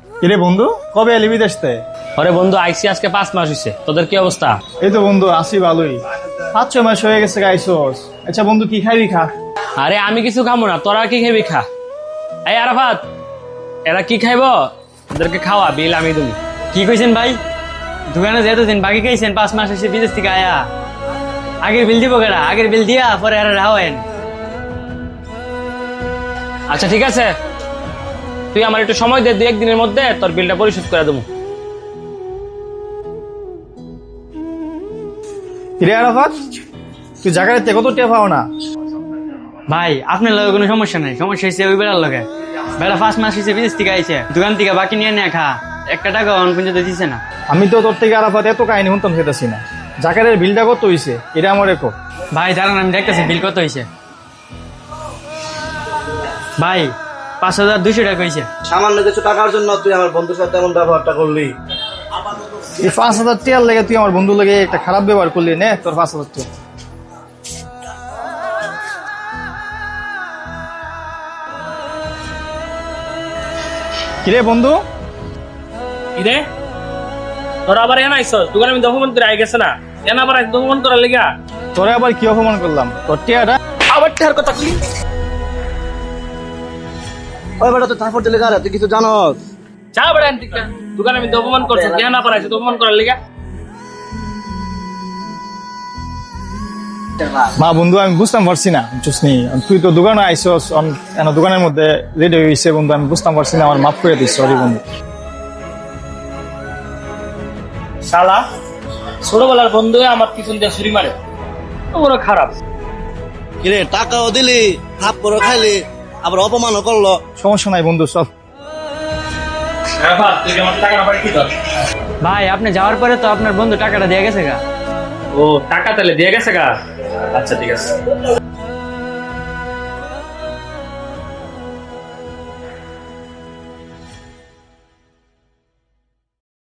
কিরে বন্ধু, কবে এলি বিদেশ থেকে? আরে বন্ধু আইসি আজকে 5 মাস হইছে। তোদের কি অবস্থা? এই তো বন্ধু আছি ভালোই। 5-6 মাস হয়ে গেছে গাইছস। আচ্ছা বন্ধু, কি খাইবি খা। আরে আমি কিছু খাবো না, তোরা কি খাবি খা। এই আরাফাত, এরা কি খাইবো ওদেরকে খাওয়া, বিল আমি দেবো। কি কইছেন ভাই? দোকানে যেতে দিন বাকি খাইছেন, 5 মাস হয়েছে বিদেশ থেকে আয়া। আগের বিল দিব কেডা? আগের বিল দিয়া পরে আর রাওয়েন। আচ্ছা ঠিক আছে, তুই আমার একটু সময় দে, 2-1 দিনের মধ্যে তোর বিলটা পরিশোধ করে দেবো। কিরে আরাফাত, তুই জায়গাতে কত টিয়া পাও না? ভাই আপনার লগে কোনো সমস্যা নাই, সমস্যা হয়েছে ওই বেড়ার লগে। বেড়া 5 মাস হয়েছে বিদেশ থেকে আইছে, দোকান থেকে বাকি নিয়ে নিয়ে খা, 1 টাকা অন পর্যন্ত দিছে না। আমি তো তোর থেকে আরাফাত এত কাহিনী শুনতাম সেটাছি না। জাকারের বিলটা কত হইছে এটা আমার একো। ভাই দাঁড়ান আমি দেখতেছি বিল কত হয়েছে। ভাই 5200 টাকা হয়েছে। সামান্য কিছু টাকার জন্য তুই আমার বন্ধুর সাথে এমন ব্যবহারটা করলি। এই 5000 টিয়ার লেগে তুই আমার বন্ধু লেগে একটা খারাপ ব্যবহার করলি। নে তোর 5000 টিয়া। কিরে বন্ধু, ইরে তোরা আবার এখানে আইসো? দোকানে আমি দহমন করে আই গেছে না, এখানে আবার দহমন করার লিগা? তোরে আবার কি অপমান করলাম? তোর টিয়াটা আবার টেহার কথা কি? ওই বেটা তুই থাপড় দিলে কারে? তুই কিছু জানোস? চা বেড়া আনতিকা, দোকানে আমি দহমন করছি, এখানে আবার আইসো দহমন করার লিগা? মা বন্ধু, আমি বুঝতাম পারছি না বুঝছনি। তুই তো দোকানে আইসস, দোকানের মধ্যে রেডি হয়েছে বন্ধু, আমি বুঝতাম পারছি না, আমার মাফ করে দিস। সরি বন্ধু। শালা ছোটবেলার বন্ধু আমার পিছন দিয়ে ছুরি মারে, বড় খারাপ। কিরে টাকাও দিলি, থাপ্পড়ও খাইলি, আবার অপমানও করলো। সমস্যা নাই বন্ধু, চল। তুই কি আমার টাকা না পাই কি কর? ভাই আপনি যাওয়ার পরে তো আপনার বন্ধু টাকাটা দিয়ে গেছে গা। ও টাকা তাহলে দিয়ে গেছে গা? আচ্ছা ঠিক আছে।